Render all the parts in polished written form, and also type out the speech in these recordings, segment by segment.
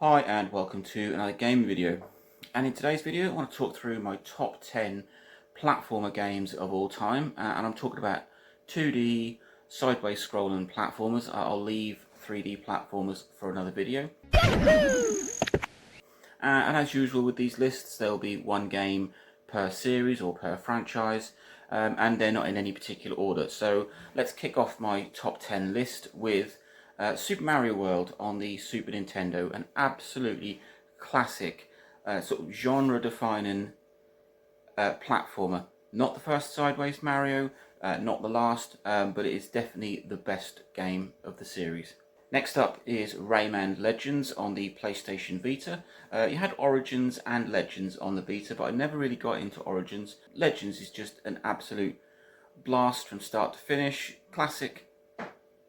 Hi and welcome to another gaming video, and in today's video I want to talk through my top 10 platformer games of all time, and I'm talking about 2D sideways scrolling platformers. I'll leave 3D platformers for another video. And as usual with these lists, there'll be one game per series or per franchise, and they're not in any particular order. So let's kick off my top 10 list with Super Mario World on the Super Nintendo, an absolutely classic, sort of genre-defining platformer. Not the first Sideways Mario, not the last, but it is definitely the best game of the series. Next up is Rayman Legends on the PlayStation Vita. You had Origins and Legends on the Vita, but I never really got into Origins. Legends is just an absolute blast from start to finish. Classic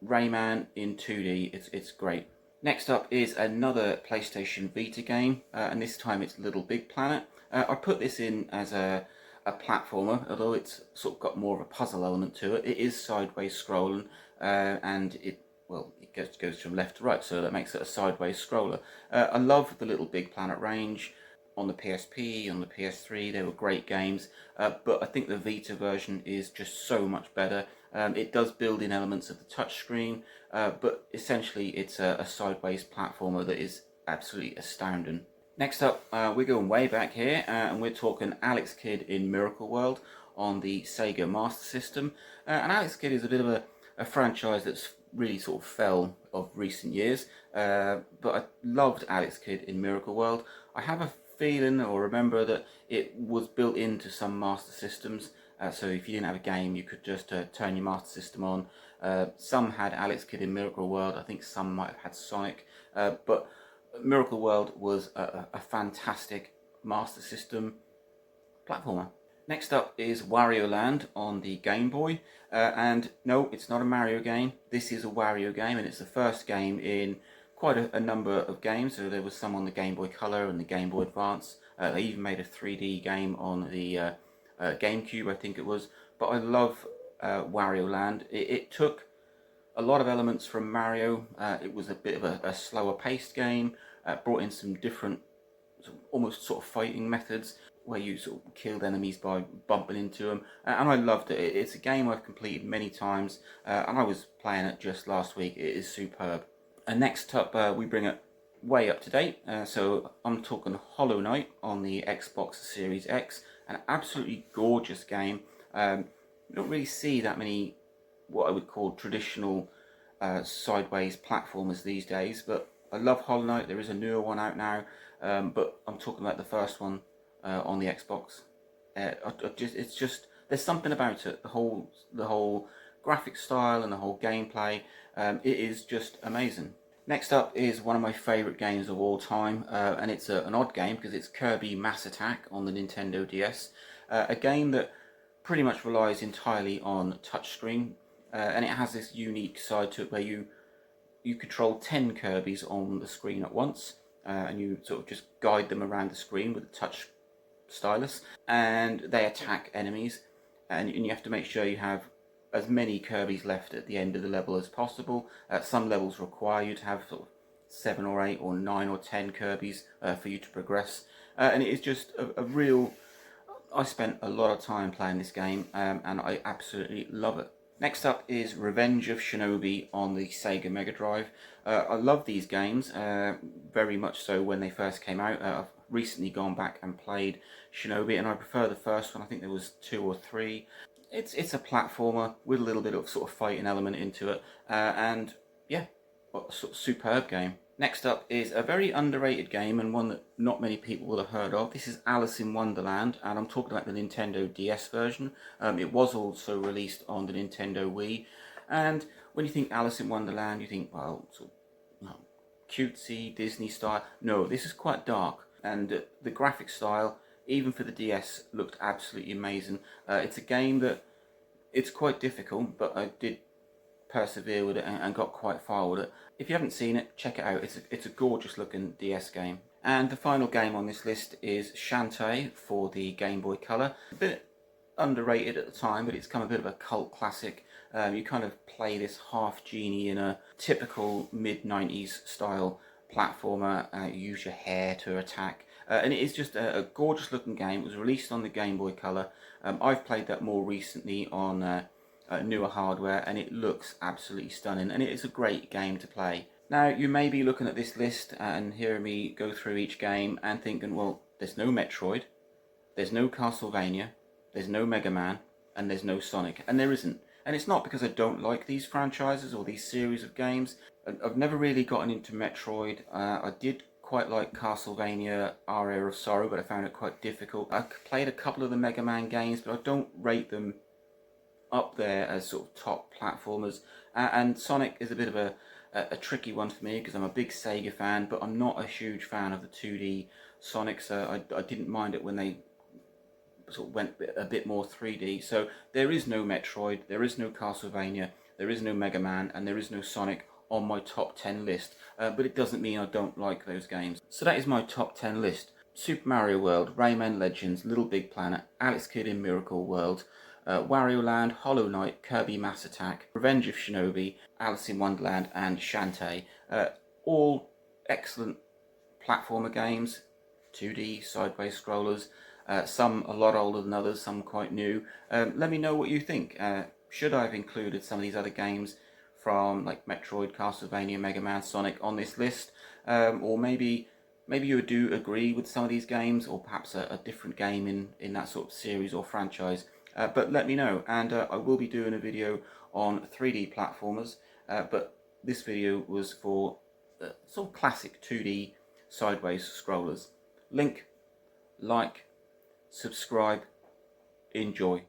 Rayman in 2D, it's great. Next up is another PlayStation Vita game, and this time it's Little Big Planet. I put this in as a platformer, although it's sort of got more of a puzzle element to it. It is sideways scrolling, and it goes from left to right, so that makes it a sideways scroller. I love the Little Big Planet range. On the PSP, on the PS3, they were great games, but I think the Vita version is just so much better. It does build in elements of the touchscreen, but essentially it's a sideways platformer that is absolutely astounding. Next up, we're going way back here, and we're talking Alex Kidd in Miracle World on the Sega Master System. And Alex Kidd is a bit of a franchise that's really sort of fell of recent years, but I loved Alex Kidd in Miracle World. I have a feeling or remember that it was built into some Master Systems, so if you didn't have a game you could just turn your Master System on. Some had Alex Kidd in Miracle World, I think some might have had Sonic, but Miracle World was a fantastic Master System platformer. Next up is Wario Land on the Game Boy, and no, it's not a Mario game. This is a Wario game, and it's the first game in quite a number of games. So there was some on the Game Boy Color and the Game Boy Advance. They even made a 3D game on the GameCube, I think it was. But I love Wario Land. It took a lot of elements from Mario. It was a bit of a slower paced game. Brought in some different almost sort of fighting methods where you sort of killed enemies by bumping into them, and I loved it. It's a game I've completed many times, and I was playing it just last week. It is superb. And next up, we bring it way up to date. So I'm talking Hollow Knight on the Xbox Series X, an absolutely gorgeous game. You don't really see that many what I would call traditional sideways platformers these days, but I love Hollow Knight. There is a newer one out now, but I'm talking about the first one on the Xbox. It's just there's something about it. The whole graphic style and the whole gameplay. It is just amazing. Next up is one of my favourite games of all time, and it's an odd game because it's Kirby Mass Attack on the Nintendo DS. A game that pretty much relies entirely on touchscreen, and it has this unique side to it where you control 10 Kirbys on the screen at once, and you sort of just guide them around the screen with a touch stylus, and they attack enemies, and you have to make sure you have as many Kirbys left at the end of the level as possible. Some levels require you to have sort of 7 or 8 or 9 or 10 Kirbys for you to progress, and it is just a real... I spent a lot of time playing this game, and I absolutely love it. Next up is Revenge of Shinobi on the Sega Mega Drive. I love these games, very much so when they first came out. I've recently gone back and played Shinobi, and I prefer the first one. I think there was 2 or 3. It's a platformer with a little bit of sort of fighting element into it, and yeah, what a sort of superb game. Next up is a very underrated game and one that not many people will have heard of. This is Alice in Wonderland, and I'm talking about the Nintendo DS version. It was also released on the Nintendo Wii, and when you think Alice in Wonderland, you think, well, sort of, no, cutesy, Disney style. No, this is quite dark, and the graphic style, even for the DS, looked absolutely amazing. It's a game that it's quite difficult, but I did persevere with it and got quite far with it. If you haven't seen it, check it out. It's a gorgeous looking DS game. And the final game on this list is Shantae for the Game Boy Color. A bit underrated at the time, but it's become a bit of a cult classic. You kind of play this half genie in a typical mid-90s style platformer. You use your hair to attack, and it is just a gorgeous looking game. It was released on the Game Boy Color. I've played that more recently on newer hardware, and it looks absolutely stunning, and it is a great game to play. Now, you may be looking at this list and hearing me go through each game and thinking, well, there's no Metroid, there's no Castlevania, there's no Mega Man, and there's no Sonic. And there isn't. And it's not because I don't like these franchises or these series of games. I've never really gotten into Metroid. I did quite like Castlevania Aria of Sorrow, but I found it quite difficult. I played a couple of the Mega Man games, but I don't rate them up there as sort of top platformers. And Sonic is a bit of a tricky one for me because I'm a big Sega fan, but I'm not a huge fan of the 2D Sonic, so I didn't mind it when they sort of went a bit more 3D. So there is no Metroid, there is no Castlevania, there is no Mega Man, and there is no Sonic on my top 10 list, but it doesn't mean I don't like those games. So that is my top 10 list. Super Mario World, Rayman Legends, Little Big Planet, Alex Kidd in Miracle World, Wario Land, Hollow Knight, Kirby Mass Attack, Revenge of Shinobi, Alice in Wonderland, and Shantae. All excellent platformer games, 2D sideways scrollers. Some a lot older than others, some quite new. Let me know what you think. Should I have included some of these other games from like Metroid, Castlevania, Mega Man, Sonic on this list? Or maybe you do agree with some of these games, or perhaps a different game in that sort of series or franchise. But let me know, and I will be doing a video on 3D platformers, but this video was for sort of classic 2D sideways scrollers. Link, like, subscribe, enjoy.